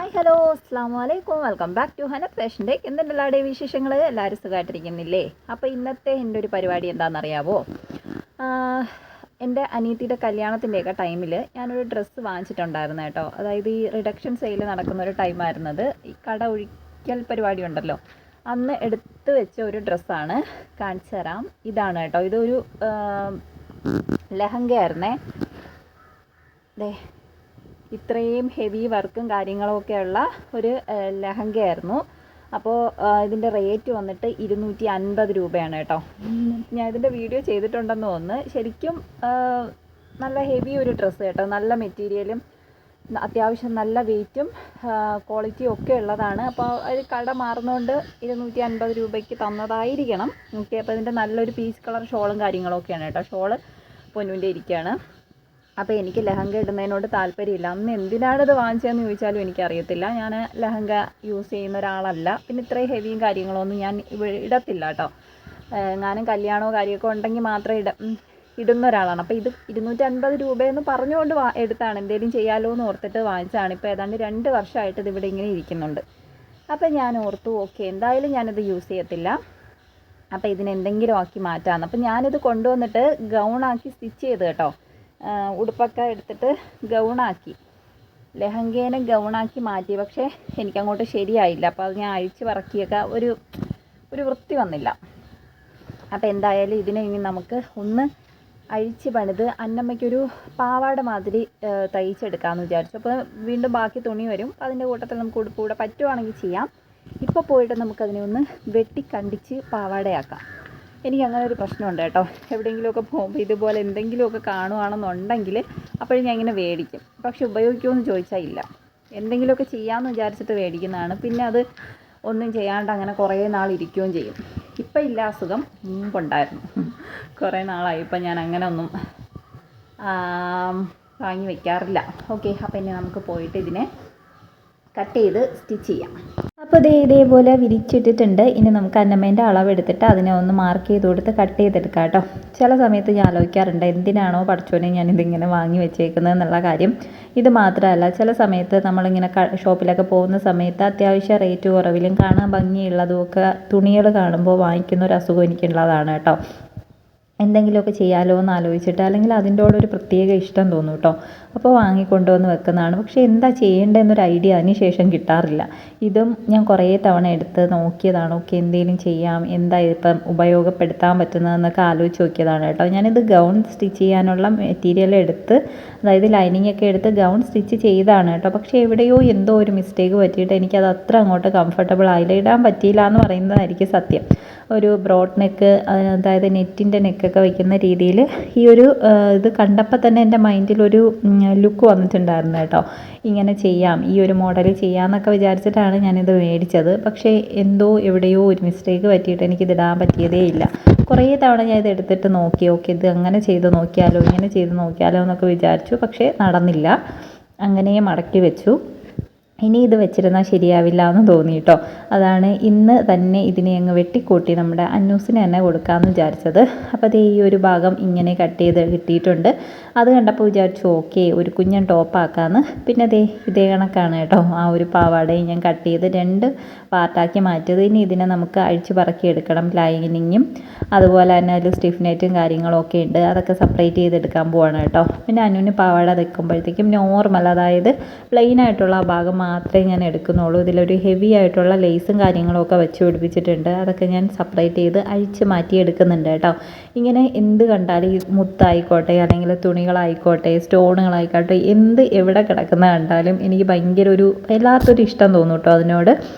Hi hello അസ്സാമു അലൈക്കും welcome back to Hanath fashion day. എന്തുണ്ട് എല്ലാവരുടെയും വിശേഷങ്ങൾ? എല്ലാവരും സുഖമായിട്ടിരിക്കുന്നില്ലേ? അപ്പോൾ ഇന്നത്തെ എൻ്റെ ഒരു പരിപാടി എന്താണെന്നറിയാവോ? എൻ്റെ അനിയത്തിയുടെ കല്യാണത്തിൻ്റെയൊക്കെ ടൈമിൽ ഞാനൊരു ഡ്രസ്സ് വാങ്ങിച്ചിട്ടുണ്ടായിരുന്നു കേട്ടോ. അതായത് ഈ റിഡക്ഷൻ സെയിൽ നടക്കുന്ന ഒരു ടൈമായിരുന്നത്. ഈ കട ഒഴിക്കൽ പരിപാടി ഉണ്ടല്ലോ, അന്ന് എടുത്ത് വെച്ച ഒരു ഡ്രസ്സാണ്. കാണിച്ചു തരാം. ഇതാണ് കേട്ടോ. ഇതൊരു ലെഹങ്കയായിരുന്നേ. ദേ ഇത്രയും ഹെവി വർക്കും കാര്യങ്ങളൊക്കെയുള്ള ഒരു ലെഹങ്കയായിരുന്നു. അപ്പോൾ ഇതിൻ്റെ റേറ്റ് വന്നിട്ട് 250 രൂപയാണ് കേട്ടോ. ഞാൻ ഇതിൻ്റെ വീഡിയോ ചെയ്തിട്ടുണ്ടെന്ന് തോന്നുന്നു. ശരിക്കും നല്ല ഹെവി ഒരു ഡ്രസ്സ് കേട്ടോ. നല്ല മെറ്റീരിയലും അത്യാവശ്യം നല്ല വെയിറ്റും ക്വാളിറ്റിയും ഒക്കെ ഉള്ളതാണ്. അപ്പോൾ അത് കട മാറുന്നതുകൊണ്ട് 250 രൂപയ്ക്ക് തന്നതായിരിക്കണം. ഓക്കെ. അപ്പോൾ ഇതിൻ്റെ നല്ലൊരു പീച്ച് കളർ ഷോളും കാര്യങ്ങളൊക്കെയാണ് കേട്ടോ. ഷോള് പൊന്നുവിൻ്റെ ഇരിക്കുകയാണ്. അപ്പോൾ എനിക്ക് ലെഹങ്ക ഇടുന്നതിനോട് താല്പര്യമില്ല. അന്ന് എന്തിനാണിത് വാങ്ങിച്ചതെന്ന് ചോദിച്ചാലും എനിക്കറിയത്തില്ല. ഞാൻ ലെഹങ്ക യൂസ് ചെയ്യുന്ന ഒരാളല്ല. പിന്നെ ഇത്രയും ഹെവിയും കാര്യങ്ങളൊന്നും ഞാൻ ഇടത്തില്ല കേട്ടോ. ഞാനും കല്യാണമോ കാര്യമൊക്കെ ഉണ്ടെങ്കിൽ മാത്രമേ ഇടുന്ന ഒരാളാണ്. അപ്പോൾ ഇത് 250 രൂപയെന്ന് പറഞ്ഞുകൊണ്ട് എടുത്താണ്. എന്തെങ്കിലും ചെയ്യാമല്ലോ എന്ന് ഓർത്തിട്ട് വാങ്ങിച്ചതാണ്. ഇപ്പോൾ ഏതാണ്ട് 2 വർഷമായിട്ട് ഇതിവിടെ ഇങ്ങനെ ഇരിക്കുന്നുണ്ട്. അപ്പോൾ ഞാൻ ഓർത്തു ഓക്കെ, എന്തായാലും ഞാനിത് യൂസ് ചെയ്യത്തില്ല. അപ്പോൾ ഇതിനെന്തെങ്കിലും ആക്കി മാറ്റാമെന്ന്. അപ്പോൾ ഞാനിത് കൊണ്ടുവന്നിട്ട് ഗൗണാക്കി സ്റ്റിച്ച് ചെയ്ത് കേട്ടോ. ഉടുപ്പൊക്കെ എടുത്തിട്ട് ഗൗണാക്കി, ലെഹങ്കേനെ ഗൗണാക്കി മാറ്റി. പക്ഷേ എനിക്കങ്ങോട്ട് ശരിയായില്ല. അപ്പോൾ അത് ഞാൻ അഴിച്ച് പറക്കിയൊക്കെ ഒരു വൃത്തി വന്നില്ല. അപ്പോൾ എന്തായാലും ഇതിനെ ഇനി നമുക്ക് ഒന്ന് അഴിച്ച് പണിത് അന്നമ്മയ്ക്കൊരു പാവാട മാതിരി തയ്ച്ചെടുക്കാമെന്ന് വിചാരിച്ചു. അപ്പോൾ വീണ്ടും ബാക്കി തുണി വരും. അതിൻ്റെ കൂട്ടത്തിൽ നമുക്ക് ഉടുപ്പ് കൂടെ പറ്റുവാണെങ്കിൽ ചെയ്യാം. ഇപ്പോൾ പോയിട്ട് നമുക്കതിനെ ഒന്ന് വെട്ടിക്കണ്ടിച്ച് പാവാടയാക്കാം. എനിക്ക് അങ്ങനെ ഒരു പ്രശ്നമുണ്ട് കേട്ടോ. എവിടെയെങ്കിലുമൊക്കെ പോകുമ്പോൾ ഇതുപോലെ എന്തെങ്കിലുമൊക്കെ കാണുകയാണെന്നുണ്ടെങ്കിൽ അപ്പോഴും ഞാൻ ഇങ്ങനെ മേടിക്കും. പക്ഷെ ഉപയോഗിക്കുമെന്ന് ചോദിച്ചാൽ ഇല്ല. എന്തെങ്കിലുമൊക്കെ ചെയ്യാമെന്ന് വിചാരിച്ചിട്ട് മേടിക്കുന്നതാണ്. പിന്നെ അത് ഒന്നും ചെയ്യാണ്ട് അങ്ങനെ കുറേ നാൾ ഇരിക്കുകയും ചെയ്യും. ഇപ്പം ഇല്ല, അസുഖം മുമ്പുണ്ടായിരുന്നു. കുറേ നാളായി ഇപ്പം ഞാൻ അങ്ങനെ ഒന്നും വാങ്ങി വയ്ക്കാറില്ല. ഓക്കെ. അപ്പോൾ ഇനി നമുക്ക് പോയിട്ട് ഇതിനെ കട്ട് ചെയ്ത് സ്റ്റിച്ച് ചെയ്യാം. അപ്പോൾ ഇതേപോലെ വിരിച്ചിട്ടിട്ടുണ്ട്. ഇനി നമുക്ക് അന്നമ്മേൻ്റെ അളവെടുത്തിട്ട് അതിനെ ഒന്ന് മാർക്ക് ചെയ്ത് കൊടുത്ത് കട്ട് ചെയ്തെടുക്കാം കേട്ടോ. ചില സമയത്ത് ഞാൻ ആലോചിക്കാറുണ്ട്, എന്തിനാണോ പഠിച്ചോനെ ഞാനിതിങ്ങനെ വാങ്ങി വെച്ചേക്കുന്നത് എന്നുള്ള കാര്യം. ഇത് മാത്രമല്ല, ചില സമയത്ത് നമ്മളിങ്ങനെ ഷോപ്പിലൊക്കെ പോകുന്ന സമയത്ത് അത്യാവശ്യം റേറ്റ് കുറവിലും കാണാൻ ഭംഗിയുള്ളതും ഒക്കെ തുണികൾ കാണുമ്പോൾ വാങ്ങിക്കുന്ന ഒരു അസുഖം എനിക്കുള്ളതാണ് കേട്ടോ. എന്തെങ്കിലുമൊക്കെ ചെയ്യാമല്ലോ എന്ന് ആലോചിച്ചിട്ട്, അല്ലെങ്കിൽ അതിൻ്റെയോടൊരു പ്രത്യേക ഇഷ്ടം തോന്നും കേട്ടോ. അപ്പോൾ വാങ്ങിക്കൊണ്ടുവന്ന് വെക്കുന്നതാണ്. പക്ഷേ എന്താ ചെയ്യേണ്ടതെന്നൊരു ഐഡിയ അതിന് ശേഷം കിട്ടാറില്ല. ഇതും ഞാൻ കുറേ തവണ എടുത്ത് നോക്കിയതാണ്. ഓക്കെ, എന്തെങ്കിലും ചെയ്യാം, എന്താ ഇപ്പം ഉപയോഗപ്പെടുത്താൻ പറ്റുന്നതെന്നൊക്കെ ആലോചിച്ച് നോക്കിയതാണ് കേട്ടോ. ഞാനിത് ഗൗൺ സ്റ്റിച്ച് ചെയ്യാനുള്ള മെറ്റീരിയൽ എടുത്ത്, അതായത് ലൈനിങ് ഒക്കെ എടുത്ത് ഗൗൺ സ്റ്റിച്ച് ചെയ്താണ് കേട്ടോ. പക്ഷേ എവിടെയോ എന്തോ ഒരു മിസ്റ്റേക്ക് പറ്റിയിട്ട് എനിക്കത് അത്ര അങ്ങോട്ട് കംഫർട്ടബിൾ ആയില്ല. ഇടാൻ പറ്റിയില്ല എന്ന് പറയുന്നതായിരിക്കും സത്യം. ഒരു ബ്രോഡ് നെക്ക്, അതായത് നെറ്റിൻ്റെ നെക്കൊക്കെ വയ്ക്കുന്ന രീതിയിൽ ഈ ഒരു ഇത് കണ്ടപ്പോൾ തന്നെ എൻ്റെ മൈൻഡിലൊരു ലുക്ക് വന്നിട്ടുണ്ടായിരുന്നു കേട്ടോ. ഇങ്ങനെ ചെയ്യാം, ഈ ഒരു മോഡൽ ചെയ്യാമെന്നൊക്കെ വിചാരിച്ചിട്ടാണ് ഞാനിത് മേടിച്ചത്. പക്ഷേ എന്തോ എവിടെയോ ഒരു മിസ്റ്റേക്ക് പറ്റിയിട്ട് എനിക്കിതിടാൻ പറ്റിയതേ ഇല്ല. കുറേ തവണ ഞാൻ ഇത് എടുത്തിട്ട് നോക്കി. ഓക്കെ, ഇത് അങ്ങനെ ചെയ്ത് നോക്കിയാലോ, ഇങ്ങനെ ചെയ്ത് നോക്കിയാലോ എന്നൊക്കെ വിചാരിച്ചു. പക്ഷേ നടന്നില്ല. അങ്ങനെ മടക്കി വെച്ചു. ഇനി ഇത് വെച്ചിരുന്നാൽ ശരിയാവില്ല എന്ന് തോന്നി കേട്ടോ. അതാണ് ഇന്ന് തന്നെ ഇതിനെ അങ്ങ് വെട്ടിക്കൂട്ടി നമ്മുടെ അന്നൂസിന് തന്നെ കൊടുക്കാമെന്ന് വിചാരിച്ചത്. അപ്പോൾ അത് ഈ ഒരു ഭാഗം ഇങ്ങനെ കട്ട് ചെയ്ത് കിട്ടിയിട്ടുണ്ട്. അത് കണ്ടപ്പോൾ വിചാരിച്ചു ഓക്കെ, ഒരു കുഞ്ഞൻ ടോപ്പാക്കാമെന്ന്. പിന്നെ ഇതേ കണക്കാണ് കേട്ടോ. ആ ഒരു പാവാടയും ഞാൻ കട്ട് ചെയ്ത് 2 പാർട്ടാക്കി മാറ്റിയത്. ഇനി ഇതിനെ നമുക്ക് അഴിച്ച് പറക്കിയെടുക്കണം. ലൈനിങ്ങും അതുപോലെ തന്നെ അതിൽ സ്റ്റിഫ് നെറ്റും കാര്യങ്ങളൊക്കെ ഉണ്ട്. അതൊക്കെ സെപ്പറേറ്റ് ചെയ്തെടുക്കാൻ പോവാണ് കേട്ടോ. പിന്നെ അന്നുവിന് പാവാട വെക്കുമ്പോഴത്തേക്കും നോർമൽ, അതായത് പ്ലെയിൻ ആയിട്ടുള്ള ആ ഭാഗം മാത്രമേ ഞാൻ എടുക്കുന്നുള്ളൂ. ഇതിലൊരു ഹെവി ആയിട്ടുള്ള ലേസും കാര്യങ്ങളൊക്കെ വെച്ച് പിടിപ്പിച്ചിട്ടുണ്ട്. അതൊക്കെ ഞാൻ സെപ്പറേറ്റ് ചെയ്ത് അഴിച്ച് മാറ്റി എടുക്കുന്നുണ്ട് കേട്ടോ. ഇങ്ങനെ എന്ത് കണ്ടാലും, ഈ മുത്തായിക്കോട്ടെ അല്ലെങ്കിൽ തുണികളായിക്കോട്ടെ സ്റ്റോണുകളായിക്കോട്ടെ, എന്ത് എവിടെ കിടക്കുന്ന കണ്ടാലും എനിക്ക് ഭയങ്കര ഒരു വല്ലാത്തൊരു ഇഷ്ടം തോന്നും കേട്ടോ അതിനോട്.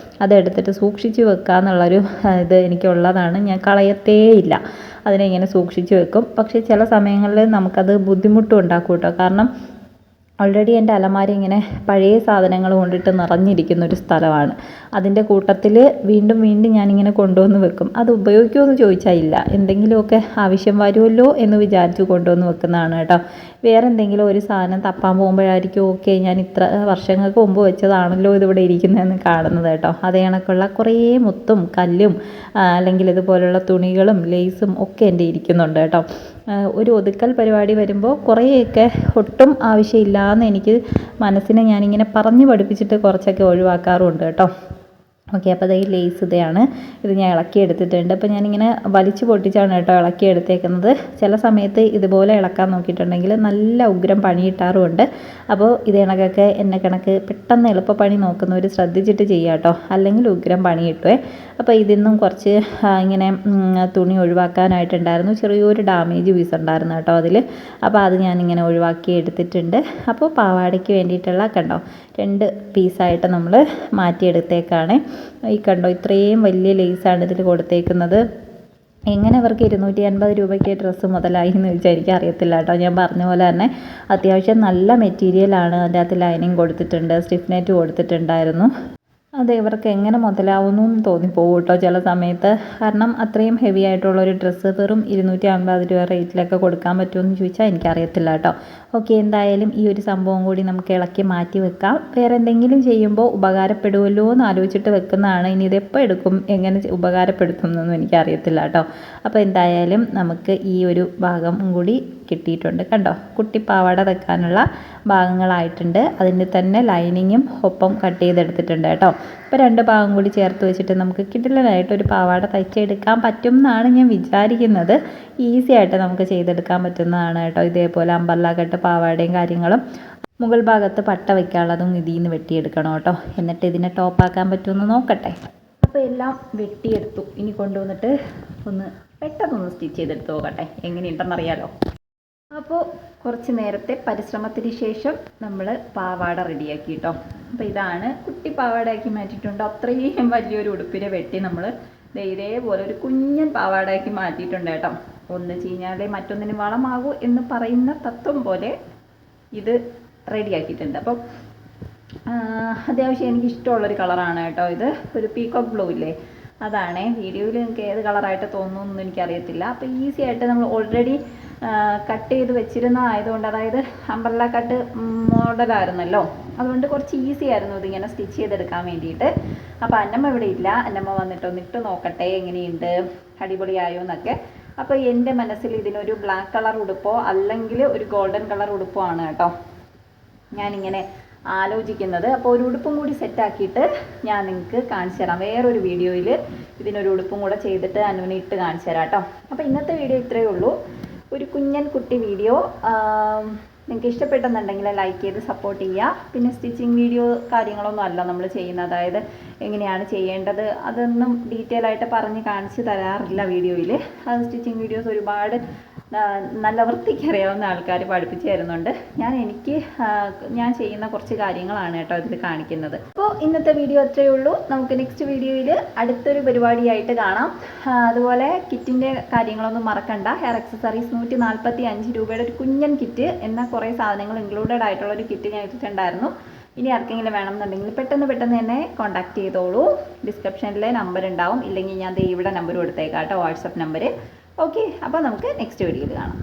അതെടുത്തിട്ട് സൂക്ഷിച്ച് വെക്കുക എന്നുള്ളൊരു ഇത് എനിക്കുള്ളതാണ്. ഞാൻ കളയത്തേ ഇല്ല. അതിനെ ഇങ്ങനെ സൂക്ഷിച്ച് വെക്കും. പക്ഷേ ചില സമയങ്ങളിൽ നമുക്കത് ബുദ്ധിമുട്ടും ഉണ്ടാക്കും കേട്ടോ. കാരണം ഓൾറെഡി എൻ്റെ അലമാര ഇങ്ങനെ പഴയ സാധനങ്ങൾ കൊണ്ടിട്ട് നിറഞ്ഞിരിക്കുന്ന ഒരു സ്ഥലമാണ്. അതിൻ്റെ കൂട്ടത്തിൽ വീണ്ടും വീണ്ടും ഞാനിങ്ങനെ കൊണ്ടുവന്ന് വെക്കും. അത് ഉപയോഗിക്കുമെന്ന് ചോദിച്ചാൽ ഇല്ല. എന്തെങ്കിലുമൊക്കെ ആവശ്യം വരുമല്ലോ എന്ന് വിചാരിച്ച് കൊണ്ടുവന്ന് വെക്കുന്നതാണ് കേട്ടോ. വേറെ എന്തെങ്കിലും ഒരു സാധനം തപ്പാൻ പോകുമ്പോഴായിരിക്കും ഓക്കെ, ഞാൻ ഇത്ര വർഷങ്ങൾക്ക് മുമ്പ് വെച്ചതാണല്ലോ ഇതിവിടെ ഇരിക്കുന്നതെന്ന് കാണുന്നത് കേട്ടോ. അതേ കണക്കുള്ള കുറേ മുത്തും കല്ലും അല്ലെങ്കിൽ ഇതുപോലുള്ള തുണികളും ലേസും ഒക്കെ എൻ്റെ ഇരിക്കുന്നുണ്ട് കേട്ടോ. ഒരു ഒതുക്കൽ പരിപാടി വരുമ്പോൾ കുറേയൊക്കെ ഒട്ടും ആവശ്യമില്ലാന്ന് എനിക്ക് മനസ്സിനെ ഞാനിങ്ങനെ പറഞ്ഞ് പഠിപ്പിച്ചിട്ട് കുറച്ചൊക്കെ ഒഴിവാക്കാറുണ്ട് കേട്ടോ. ഓക്കെ, അപ്പോൾ ഈ ലേസ് ഇതാണ്, ഇത് ഞാൻ ഇളക്കി എടുത്തിട്ടുണ്ട്. അപ്പോൾ ഞാനിങ്ങനെ വലിച്ചു പൊട്ടിച്ചാണ് കേട്ടോ ഇളക്കി എടുത്തേക്കുന്നത്. ചില സമയത്ത് ഇതുപോലെ ഇളക്കാൻ നോക്കിയിട്ടുണ്ടെങ്കിൽ നല്ല ഉഗ്രം പണി കിട്ടാറുമുണ്ട്. അപ്പോൾ ഇത് കണക്കൊക്കെ എന്നെ കണക്ക് പെട്ടെന്ന് എളുപ്പപ്പണി നോക്കുന്നവർ ശ്രദ്ധിച്ചിട്ട് ചെയ്യുക കേട്ടോ, അല്ലെങ്കിൽ ഉഗ്രം പണി കിട്ടുമേ. അപ്പോൾ ഇതിന്നും കുറച്ച് ഇങ്ങനെ തുണി ഒഴിവാക്കാനായിട്ടുണ്ടായിരുന്നു, ചെറിയൊരു ഡാമേജ് പീസ് ഉണ്ടായിരുന്നു കേട്ടോ അതിൽ. അപ്പോൾ അത് ഞാനിങ്ങനെ ഒഴിവാക്കി എടുത്തിട്ടുണ്ട്. അപ്പോൾ പാവാടയ്ക്ക് വേണ്ടിയിട്ടുള്ള കണ്ടോ 2 പീസായിട്ട് നമ്മൾ മാറ്റിയെടുത്തേക്കാണ്. ഈ കണ്ടോ ഇത്രയും വലിയ ലേസാണ് ഇതിൽ കൊടുത്തേക്കുന്നത്. എങ്ങനെ അവർക്ക് 250 രൂപയ്ക്ക് ഡ്രസ്സ് മുതലായി എന്ന് ചോദിച്ചാൽ എനിക്ക് അറിയത്തില്ല കേട്ടോ. ഞാൻ പറഞ്ഞ പോലെ തന്നെ അത്യാവശ്യം നല്ല മെറ്റീരിയലാണ്. അതിൻ്റെ അകത്ത് ലൈനിങ് കൊടുത്തിട്ടുണ്ട്, സ്റ്റിഫ് നെറ്റ് കൊടുത്തിട്ടുണ്ടായിരുന്നു. അത് ഇവർക്ക് എങ്ങനെ മുതലാവുന്നു എന്ന് തോന്നിപ്പോകും കേട്ടോ ചില സമയത്ത്. കാരണം അത്രയും ഹെവി ആയിട്ടുള്ളൊരു ഡ്രസ്സ് വെറും 250 രൂപ റേറ്റിലൊക്കെ കൊടുക്കാൻ പറ്റുമെന്ന് ചോദിച്ചാൽ എനിക്കറിയത്തില്ല കേട്ടോ. ഓക്കെ, എന്തായാലും ഈ ഒരു സംഭവം കൂടി നമുക്ക് ഇളക്കി മാറ്റി വെക്കാം. വേറെ എന്തെങ്കിലും ചെയ്യുമ്പോൾ ഉപകാരപ്പെടുമല്ലോ എന്ന് ആലോചിച്ചിട്ട് വെക്കുന്നതാണ്. ഇനി ഇതെപ്പോൾ എടുക്കും, എങ്ങനെ ഉപകാരപ്പെടുത്തുന്നൊന്നും എനിക്കറിയത്തില്ല കേട്ടോ. അപ്പോൾ എന്തായാലും നമുക്ക് ഈ ഒരു ഭാഗം കൂടി കിട്ടിയിട്ടുണ്ട്. കണ്ടോ, കുട്ടിപ്പാവാട തയ്ക്കാനുള്ള ഭാഗങ്ങളായിട്ടുണ്ട്. അതിൻ്റെ തന്നെ ലൈനിങ്ങും ഒപ്പം കട്ട് ചെയ്തെടുത്തിട്ടുണ്ട് കേട്ടോ. ഇപ്പോൾ 2 ഭാഗം കൂടി ചേർത്ത് വെച്ചിട്ട് നമുക്ക് കിടിലനായിട്ട് ഒരു പാവാട തയ്ച്ചെടുക്കാൻ പറ്റും എന്നാണ് ഞാൻ വിചാരിക്കുന്നത്. ഈസി ആയിട്ട് നമുക്ക് ചെയ്തെടുക്കാൻ പറ്റുന്നതാണ് കേട്ടോ. ഇതേപോലെ അമ്പർല കട്ട് പാവാടയും കാര്യങ്ങളും. മുകൾ ഭാഗത്ത് പട്ട വയ്ക്കാനുള്ളതും ഇതിൽ നിന്ന് വെട്ടിയെടുക്കണം കേട്ടോ. എന്നിട്ട് ഇതിനെ ടോപ്പാക്കാൻ പറ്റുമെന്ന് നോക്കട്ടെ. അപ്പോൾ എല്ലാം വെട്ടിയെടുത്തു. ഇനി കൊണ്ടുവന്നിട്ട് പെട്ടെന്നൊന്ന് സ്റ്റിച്ച് ചെയ്തെടുത്ത് നോക്കട്ടെ എങ്ങനെയുണ്ടെന്നറിയാലോ. അപ്പോൾ കുറച്ച് നേരത്തെ പരിശ്രമത്തിന് ശേഷം നമ്മൾ പാവാട റെഡിയാക്കി കേട്ടോ. അപ്പോൾ ഇതാണ് കുട്ടി പാവാടയാക്കി മാറ്റിയിട്ടുണ്ട്. അത്രയും വലിയൊരു ഉടുപ്പിനെ വെട്ടി നമ്മൾ ഇതേപോലെ ഒരു കുഞ്ഞൻ പാവാടയാക്കി മാറ്റിയിട്ടുണ്ട് കേട്ടോ. ഒന്ന് ചീഞ്ഞാലേ മറ്റൊന്നിന് വളമാകൂ എന്ന് പറയുന്ന തത്വം പോലെ ഇത് റെഡിയാക്കിയിട്ടുണ്ട്. അപ്പം അത്യാവശ്യം എനിക്കിഷ്ടമുള്ളൊരു കളറാണ് കേട്ടോ ഇത്. ഒരു പീകോക്ക് ബ്ലൂ ഇല്ലേ, അതാണ്. വീഡിയോയിൽ നിങ്ങൾക്ക് ഏത് കളറായിട്ട് തോന്നുന്നു എനിക്കറിയത്തില്ല. അപ്പോൾ ഈസി ആയിട്ട് നമ്മൾ ഓൾറെഡി കട്ട് ചെയ്ത് വെച്ചിരുന്നതായതുകൊണ്ട്, അതായത് അംബ്രല്ല കട്ട് മോഡലായിരുന്നല്ലോ, അതുകൊണ്ട് കുറച്ച് ഈസി ആയിരുന്നു ഇതിങ്ങനെ സ്റ്റിച്ച് ചെയ്തെടുക്കാൻ വേണ്ടിയിട്ട്. അപ്പോൾ അന്നമ്മ ഇവിടെ ഇല്ല, അന്നമ്മ വന്നിട്ട് നോക്കട്ടെ എങ്ങനെയുണ്ട്, അടിപൊളിയായോ എന്നൊക്കെ. അപ്പോൾ എൻ്റെ മനസ്സിൽ ഇതിനൊരു ബ്ലാക്ക് കളർ ഉടുപ്പോ അല്ലെങ്കിൽ ഒരു ഗോൾഡൻ കളർ ഉടുപ്പോ ആണ് കേട്ടോ ഞാനിങ്ങനെ ആലോചിക്കുന്നത്. അപ്പോൾ ഒരു ഉടുപ്പും കൂടി സെറ്റാക്കിയിട്ട് ഞാൻ നിങ്ങൾക്ക് കാണിച്ചു തരാം. വേറൊരു വീഡിയോയിൽ ഇതിനൊരു ഉടുപ്പും കൂടെ ചെയ്തിട്ട് അനുവിനെ ഇട്ട് കാണിച്ചു തരാം കേട്ടോ. അപ്പോൾ ഇന്നത്തെ വീഡിയോ ഇത്രയേ ഉള്ളൂ. ഒരു കുഞ്ഞൻ കുട്ടി വീഡിയോ. നിങ്ങൾക്ക് ഇഷ്ടപ്പെട്ടെന്നുണ്ടെങ്കിൽ ലൈക്ക് ചെയ്ത് സപ്പോർട്ട് ചെയ്യുക. പിന്നെ സ്റ്റിച്ചിങ് വീഡിയോ കാര്യങ്ങളൊന്നും അല്ല നമ്മൾ ചെയ്യുന്നത്, അതായത് എങ്ങനെയാണ് ചെയ്യേണ്ടത് അതൊന്നും ഡീറ്റെയിൽ ആയിട്ട് പറഞ്ഞ് കാണിച്ച് തരാറില്ല വീഡിയോയിൽ. അത് സ്റ്റിച്ചിങ് വീഡിയോസ് ഒരുപാട് നല്ല വൃത്തിക്ക് അറിയാവുന്ന ആൾക്കാർ പഠിപ്പിച്ചു തരുന്നുണ്ട്. ഞാൻ ചെയ്യുന്ന കുറച്ച് കാര്യങ്ങളാണ് കേട്ടോ ഇതിൽ കാണിക്കുന്നത്. അപ്പോൾ ഇന്നത്തെ വീഡിയോ അത്രയേ ഉള്ളൂ. നമുക്ക് നെക്സ്റ്റ് വീഡിയോയിൽ അടുത്തൊരു പരിപാടിയായിട്ട് കാണാം. അതുപോലെ കിറ്റിൻ്റെ കാര്യങ്ങളൊന്നും മറക്കണ്ട. ഹെയർ ആക്സസറീസ് 145 രൂപയുടെ ഒരു കുഞ്ഞൻ കിറ്റ്, എന്നാൽ കുറേ സാധനങ്ങൾ ഇൻക്ലൂഡഡ് ആയിട്ടുള്ളൊരു കിറ്റ് ഞാൻ ഇട്ടിട്ടുണ്ടായിരുന്നു. ഇനി ആർക്കെങ്കിലും വേണമെന്നുണ്ടെങ്കിൽ പെട്ടെന്ന് തന്നെ കോൺടാക്ട് ചെയ്തോളൂ. ഡിസ്ക്രിപ്ഷനിൽ നമ്പർ ഉണ്ടാവും, ഇല്ലെങ്കിൽ ഞാൻ ഇവിടെ നമ്പർ കൊടുത്തേക്കാം കേട്ടോ, വാട്സപ്പ് നമ്പർ. ഓക്കെ, അപ്പോൾ നമുക്ക് നെക്സ്റ്റ് വീഡിയോയിൽ കാണാം.